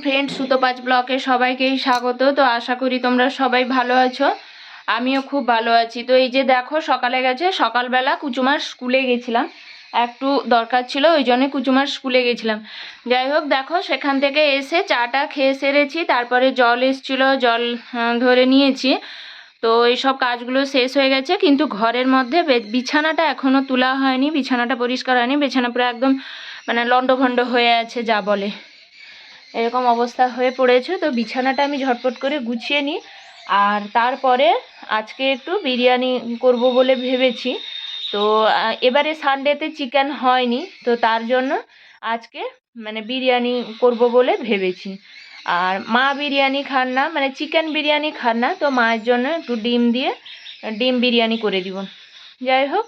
Friend সুতোপাঁচ ব্লকে সবাইকেই স্বাগত। তো আশা করি তোমরা সবাই ভালো আছো, আমিও খুব ভালো আছি। তো এই যে দেখো সকালে গেছে, সকালবেলা কুচুমার স্কুলে গেছিলাম, একটু দরকার ছিল ওই জন্য কুচুমার স্কুলে গেছিলাম। যাই হোক দেখো সেখান থেকে এসে চাটা খেয়ে সেরেছি, তারপরে জল এসেছিলো, জল ধরে নিয়েছি। তো এইসব কাজগুলো শেষ হয়ে গেছে, কিন্তু ঘরের মধ্যে বিছানাটা এখনও তোলা হয়নি, বিছানাটা পরিষ্কার হয়নি, বিছানা পুরো একদম মানে লণ্ডভণ্ড হয়ে আছে যা বলে, এরকম অবস্থা হয়ে পড়েছে। তো বিছানাটা আমি ঝটপট করে গুছিয়ে নিই। আর তারপরে আজকে একটু বিরিয়ানি করব বলে ভেবেছি। তো এবারে সানডেতে চিকেন হয়নি, তো তার জন্য আজকে মানে বিরিয়ানি করব বলে ভেবেছি। আর মা বিরিয়ানি খান না, মানে চিকেন বিরিয়ানি খান না, তো মায়ের জন্য একটু ডিম দিয়ে ডিম বিরিয়ানি করে দিব। যাই হোক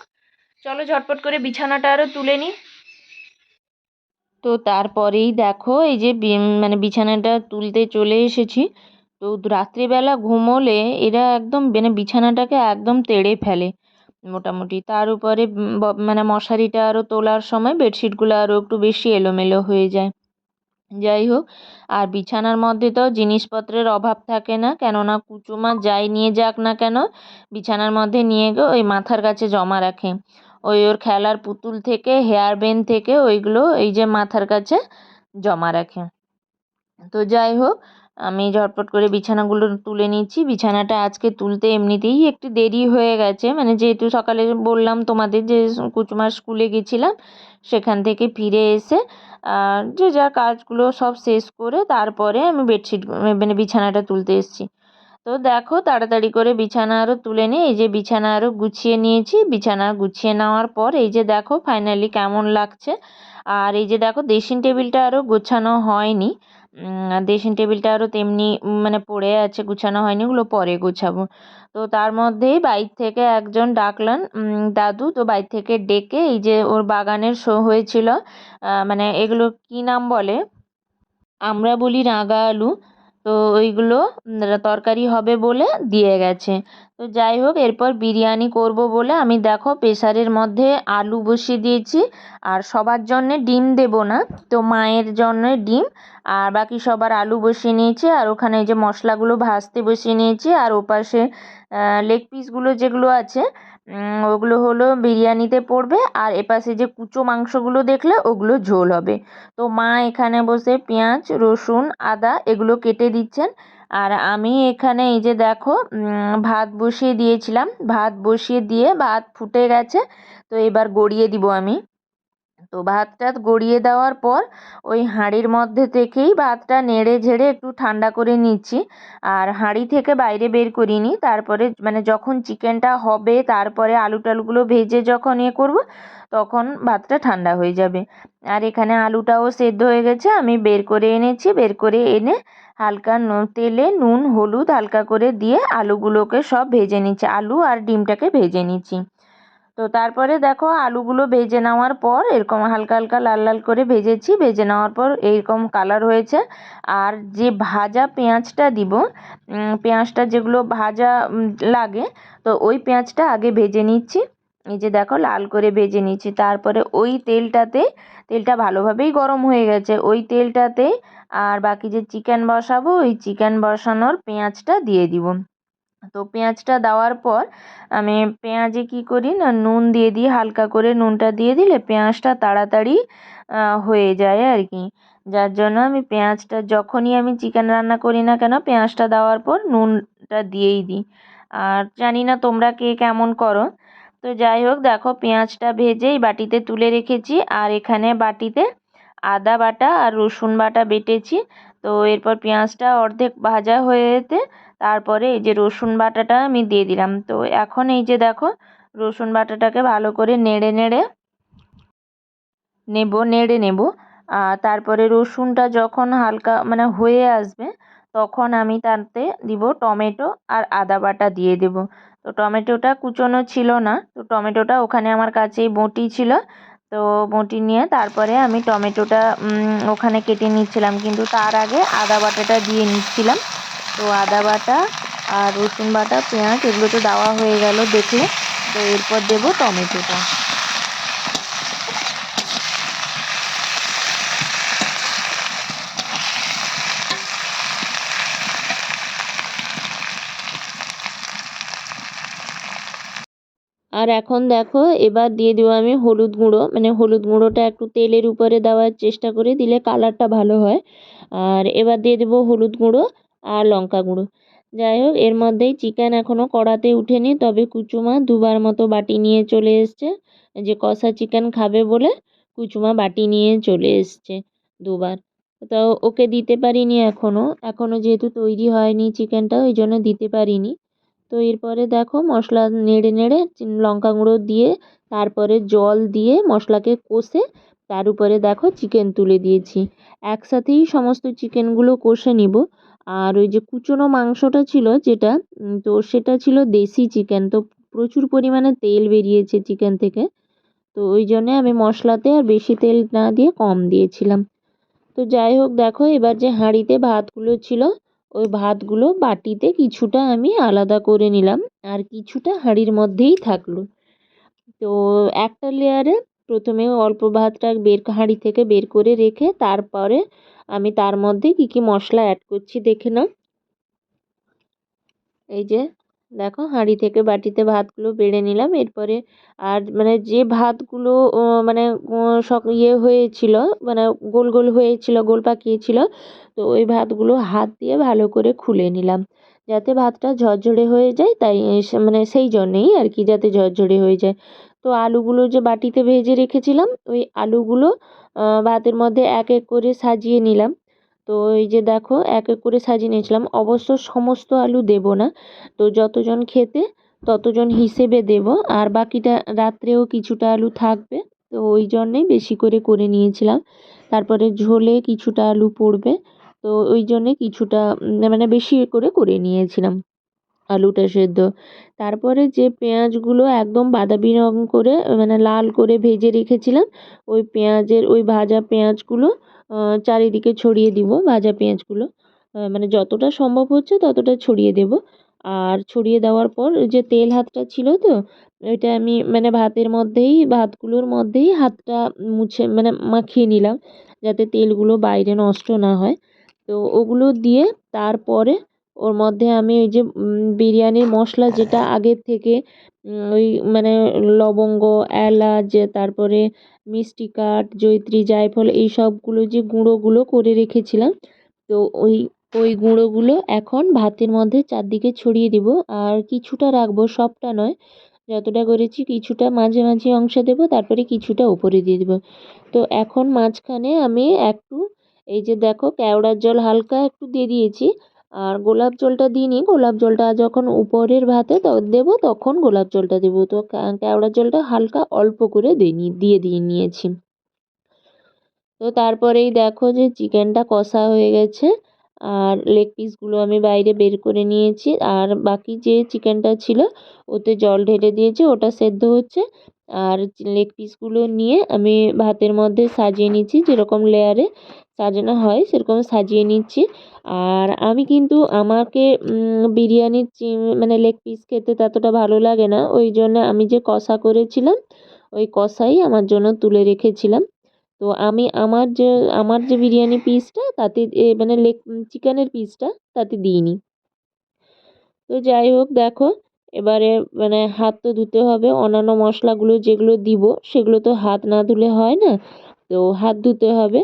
চলো ঝটপট করে বিছানাটা আরও তুলে নিই। তো তারপরেই দেখো এই যে মানে বিছানাটা তুলতে চলে এসেছি। তো রাত্রিবেলা ঘুমোলে এরা একদম মানে বিছানাটাকে একদম তেড়ে ফেলে মোটামুটি। তার উপরে মানে মশারিটা আরও তোলার সময় বেডশিটগুলো আরও একটু বেশি এলোমেলো হয়ে যায়। যাই হোক, আর বিছানার মধ্যে তো জিনিসপত্রের অভাব থাকে না, কেননা কুচুমা যাই নিয়ে যাক না কেন বিছানার মধ্যে নিয়ে গিয়ে ওই মাথার কাছে জমা রাখে। ওর খেলার পুতুল থেকে হেয়ার ব্যান্ড থেকে ওইগুলো এই যে মাথার কাছে জমা রাখে। তো যাই হোক আমি ঝটপট করে বিছানাগুলো তুলে নিচ্ছি। বিছানাটা আজকে তুলতে এমনিতেই একটু দেরি হয়ে গেছে, মানে যেহেতু সকালে বললাম তোমাদের যে কুচুমার স্কুলে গেছিলাম, সেখান থেকে ফিরে এসে যে যা কাজগুলো সব শেষ করে তারপরে আমি বেডশিট মানে বিছানাটা তুলতে এসেছি। তো দেখো তাড়াতাড়ি করে বিছানা আরও তুলে নিয়ে এই যে বিছানা আরও গুছিয়ে নিয়েছি। বিছানা গুছিয়ে নেওয়ার পর এই যে দেখো ফাইনালি কেমন লাগছে। আর এই যে দেখো ড্রেসিং টেবিলটা আরও গোছানো হয়নি, ড্রেসিং টেবিলটা আরও তেমনি মানে পড়ে আছে, গুছানো হয়নি, ওগুলো পরে গোছাবো। তো তার মধ্যেই বাইর থেকে একজন ডাকলেন দাদু। তো বাইর থেকে ডেকে এই যে ওর বাগানের শো হয়েছিল, মানে এগুলো কি নাম বলে, আমরা বলি রাঙা আলু। তো ওইগুলো তরকারি হবে বলে দিয়ে গেছে। তো যাই হোক এরপর বিরিয়ানি করব বলে আমি দেখো প্রেসারের মধ্যে আলু বসিয়ে দিয়েছি। আর সবার জন্যে ডিম দেব না, তো মায়ের জন্য ডিম আর বাকি সবার আলু বসিয়ে নিয়েছি। আর ওখানে এই যে মশলাগুলো ভাজতে বসিয়ে নিয়েছি। আর ওপাশে লেগ পিসগুলো যেগুলো আছে ওগুলো হলো বিরিয়ানিতে পড়বে। আর এপাশে যে কুচো মাংসগুলো দেখলে ওগুলো ঝোল হবে। তো মা এখানে বসে পেঁয়াজ রসুন আদা এগুলো কেটে দিচ্ছেন। আর আমি এখানে এই যে দেখো ভাত বসিয়ে দিয়েছিলাম, ভাত বসিয়ে দিয়ে ভাত ফুটে গেছে। তো এবার গড়িয়ে দিব আমি। তো ভাতটা গড়িয়ে দেওয়ার পর ওই হাঁড়ির মধ্যে থেকেই ভাতটা নেড়ে ঝেড়ে একটু ঠান্ডা করে নিচ্ছি। আর হাঁড়ি থেকে বাইরে বের করিনি, তারপরে মানে যখন চিকেনটা হবে তারপরে আলু টালুগুলো ভেজে যখন করব তখন ভাতটা ঠান্ডা হয়ে যাবে। আর এখানে আলুটাও সেদ্ধ হয়ে গেছে, আমি বের করে এনেছি, বের করে এনে হালকা তেলে নুন হলুদ হালকা করে দিয়ে আলুগুলোকে সব ভেজে নিচ্ছি, আলু আর ডিমটাকে ভেজে নিচ্ছি। তো তারপরে দেখো আলুগুলো ভেজে নেওয়ার পর এরকম হালকা হালকা লাল লাল করে ভেজেছি, ভেজে নেওয়ার পর এইরকম কালার হয়েছে। আর যে ভাজা পেঁয়াজটা দিব, পেঁয়াজটা যেগুলো ভাজা লাগে, তো ওই পেঁয়াজটা আগে ভেজে নিচ্ছি। এই যে দেখো লাল করে ভেজে নিচ্ছি। তারপরে ওই তেলটা ভালোভাবেই গরম হয়ে গেছে, ওই তেলটাতে আর বাকি যে চিকেন বসাবো ওই চিকেন বসানোর পেঁয়াজটা দিয়ে দিব। তো পেঁয়াজটা দেওয়ার পর আমি পেঁয়াজে কী করি না নুন দিয়ে দিই, হালকা করে নুনটা দিয়ে দিলে পেঁয়াজটা তাড়াতাড়ি হয়ে যায় আর কি। যার জন্য আমি পেঁয়াজটা যখনই আমি চিকেন রান্না করি না কেন পেঁয়াজটা দেওয়ার পর নুনটা দিয়েই দিই। আর জানি না তোমরা কে কেমন করো। তো যাই হোক দেখো পেঁয়াজটা ভেজেই বাটিতে তুলে রেখেছি। আর এখানে বাটিতে আদা বাটা আর রসুন বাটা বেটেছি। তো এরপর পেঁয়াজটা অর্ধেক ভাজা হয়ে যেতে তারপরে এই যে রসুন বাটাটা আমি দিয়ে দিলাম। তো এখন এই যে দেখো রসুন বাটাটাকে ভালো করে নেড়ে নেব। তারপরে রসুনটা যখন হালকা মানে হয়ে আসবে তখন আমি তাতে দিব টমেটো আর আদা বাটা দিয়ে দেব। তো টমেটোটা কুচোনো ছিল না, তো টমেটোটা ওখানে আমার কাছেই বঁটি ছিল, তো বঁটি নিয়ে তারপরে আমি টমেটোটা ওখানে কেটে নিচ্ছিলাম, কিন্তু তার আগে আদা বাটাটা দিয়ে নিচ্ছিলাম। তো আদা বাটা আর রসুন বাটা পেঁয়াজ এগুলো তো দেওয়া হয়ে গেল দেখলে। তো এরপর দেব টমেটোটা। আর এখন দেখো এবার দিয়ে দেবো আমি হলুদ গুঁড়ো, মানে হলুদ গুঁড়োটা একটু তেলের উপরে দেওয়ার চেষ্টা করে দিলে কালারটা ভালো হয়। আর এবার দিয়ে দেবো হলুদ গুঁড়ো আর লঙ্কা গুঁড়ো। যাই হোক, এর মধ্যেই চিকেন এখনও কড়াতে উঠেনি, তবে কুচুমা দুবার মতো বাটি নিয়ে চলে এসছে, যে কষা চিকেন খাবে বলে কুচুমা বাটি নিয়ে চলে এসছে দুবার। তো ওকে দিতে পারিনি এখনও যেহেতু তৈরি হয়নি চিকেনটা, ওই জন্য দিতে পারিনি। তো এরপরে দেখো মশলা নেড়ে নেড়ে লঙ্কা গুঁড়ো দিয়ে তারপরে জল দিয়ে মশলাকে কষে তার উপরে দেখো চিকেন তুলে দিয়েছি। একসাথেই সমস্ত চিকেনগুলো কষে নিব। আর ওই যে কুচনো মাংসটা ছিল যেটা, তো সেটা ছিল দেশি চিকেন, তো প্রচুর পরিমাণে তেল বেরিয়েছে চিকেন থেকে। তো ওই জন্যে আমি মশলাতে আর বেশি তেল না দিয়ে কম দিয়েছিলাম। তো যাই হোক, দেখো এবার যে হাঁড়িতে ভাতগুলো ছিল ওই ভাতগুলো বাটিতে কিছুটা আমি আলাদা করে নিলাম, আর কিছুটা হাঁড়ির মধ্যেই থাকলো। তো একটা লেয়ারে প্রথমে অল্প ভাতটা হাঁড়ি থেকে বের করে রেখে তারপরে আমি তার মধ্যে কী কী মশলা অ্যাড করছি দেখে নাও। এই যে দেখো হাঁড়ি থেকে বাটিতে ভাতগুলো বেড়ে নিলাম। এরপরে আর মানে যে ভাতগুলো মানে হয়েছিল, মানে গোল গোল হয়েছিল, গোল পাকিয়েছিল, তো ওই ভাতগুলো হাত দিয়ে ভালো করে খুলে নিলাম যাতে ভাতটা ঝরঝরে হয়ে যায়, তাই মানে সেই জন্যেই আর কি, যাতে ঝরঝরে হয়ে যায়। তো আলুগুলো যে বাটিতে ভেজে রেখেছিলাম ওই আলুগুলো ভাতের মধ্যে এক এক করে সাজিয়ে নিলাম। তো এই যে দেখো এক এক করে সাজিয়ে নিয়েছিলাম, অবশ্য সমস্ত আলু দেব না, তো যতজন খেতে ততজন হিসেবে দেব, আর বাকিটা রাত্রেও কিছুটা আলু থাকবে, তো ওই জন্যেই বেশি করে করে নিয়েছিলাম। তারপরে ঝোলে কিছুটা আলু পড়বে, তো ওই জন্যে কিছুটা মানে বেশি করে করে নিয়েছিলাম আলুটা সেদ্ধ। তারপরে যে পেঁয়াজগুলো একদম বাদামি রঙ করে মানে লাল করে ভেজে রেখেছিলাম, ওই পেঁয়াজের ওই ভাজা পেঁয়াজগুলো চারিদিকে ছড়িয়ে দিব, ভাজা পেঁয়াজগুলো মানে যতটা সম্ভব হচ্ছে ততটা ছড়িয়ে দেব। আর ছড়িয়ে দেওয়ার পর ওই যে তেল হাতটা ছিল, তো ওইটা আমি মানে ভাতগুলোর মধ্যেই হাতটা মুছে মানে মাখিয়ে নিলাম যাতে তেলগুলো বাইরে নষ্ট না হয়। তো ওগুলো দিয়ে তারপরে ওর মধ্যে আমি ওই যে বিরিয়ানির মশলা যেটা আগের থেকে ওই মানে লবঙ্গ, এলাচ, তারপরে মিষ্টি কাঠ, জয়িত্রী, জায়ফল এই সবগুলো যে গুঁড়োগুলো করে রেখেছিলাম, তো ওই গুঁড়োগুলো এখন ভাতের মধ্যে চারদিকে ছড়িয়ে দিব। আর কিছুটা রাখবো, সবটা নয়, যতটা করেছি কিছুটা মাঝে মাঝে অংশে দেবো, তারপরে কিছুটা উপরে দিয়ে দেবো। তো এখন মাঝখানে আমি একটু এই যে দেখো কেওড়ার জল হালকা একটু দিয়ে দিয়েছি, আর গোলাপ জলটা দিইনি, গোলাপ জলটা যখন উপরের ভাতে দেবো তখন গোলাপ জলটা দেবো। তো কেওড়ার জলটা হালকা অল্প করে দিয়ে নিয়েছি। তো তারপরেই দেখো যে চিকেনটা কষা হয়ে গেছে, আর লেগ পিসগুলো আমি বাইরে বের করে নিয়েছি, আর বাকি যে চিকেনটা ছিল ওতে জল ঢেলে দিয়েছি, ওটা সেদ্ধ হচ্ছে। আর লেগ পিসগুলো নিয়ে আমি ভাতের মধ্যে সাজিয়ে নিচ্ছি, যেরকম লেয়ারে সাজানো হয় সেরকম সাজিয়ে নিচ্ছি। আর আমি কিন্তু আমাকে বিরিয়ানির মানে লেগ পিস খেতে ততটা ভালো লাগে না, ওই জন্য আমি যে কষা করেছিলাম ওই কষাই আমার জন্য তুলে রেখেছিলাম। তো আমি আমার যে বিরিয়ানি পিসটা তাতে মানে চিকেনের পিসটা তাতে দিইনি। তো যাই হোক দেখো, এবারে মানে হাত তো ধুতে হবে, অন্যান্য মশলাগুলো যেগুলো দিব সেগুলো তো হাত না ধুলে হয় না, তো হাত ধুতে হবে।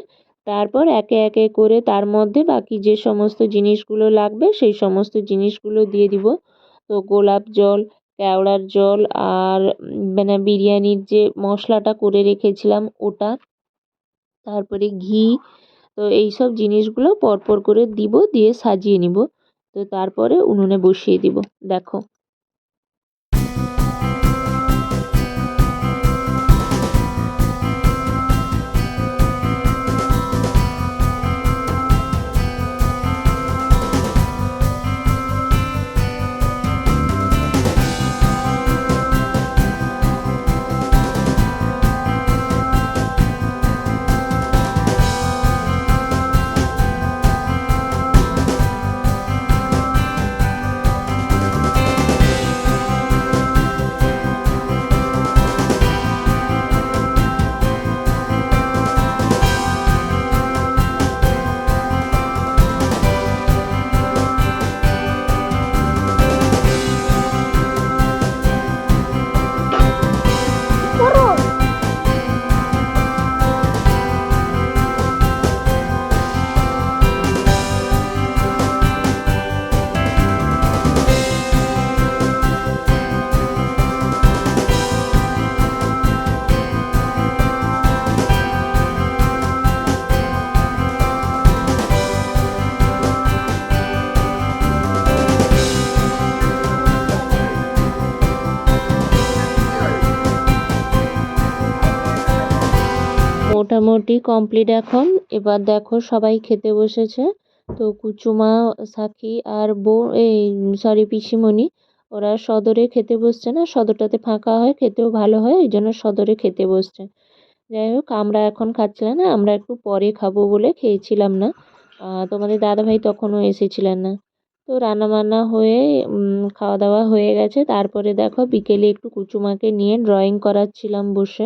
তারপর একে একে করে তার মধ্যে বাকি যে সমস্ত জিনিসগুলো লাগবে সেই সমস্ত জিনিসগুলো দিয়ে দিব। তো গোলাপ জল, কেওড়ার জল, আর মানে বিরিয়ানির যে মশলাটা করে রেখেছিলাম ওটা, তারপরে ঘি, তো এইসব জিনিসগুলো পরপর করে দিব, দিয়ে সাজিয়ে নিব। তো তারপরে উনুনে বসিয়ে দিব। দেখো মোটামুটি কমপ্লিট এখন। এবার দেখো সবাই খেতে বসেছে। তো কুচুমা, সাথী আর বউ, এই সরি পিসিমণি, ওরা সদরে খেতে বসছে না, সদরটাতে ফাঁকা হয়, খেতেও ভালো হয়, এই জন্য সদরে খেতে বসছে। যাই হোক, আমরা এখন খাচ্ছিলাম না, আমরা একটু পরে খাবো বলে খেয়েছিলাম না। তোমাদের দাদাভাই তখনও এসেছিলেন না। তো রান্নাবান্না হয়ে খাওয়া দাওয়া হয়ে গেছে। তারপরে দেখো বিকেলে একটু কুচুমাকে নিয়ে ড্রয়িং করাচ্ছিলাম বসে।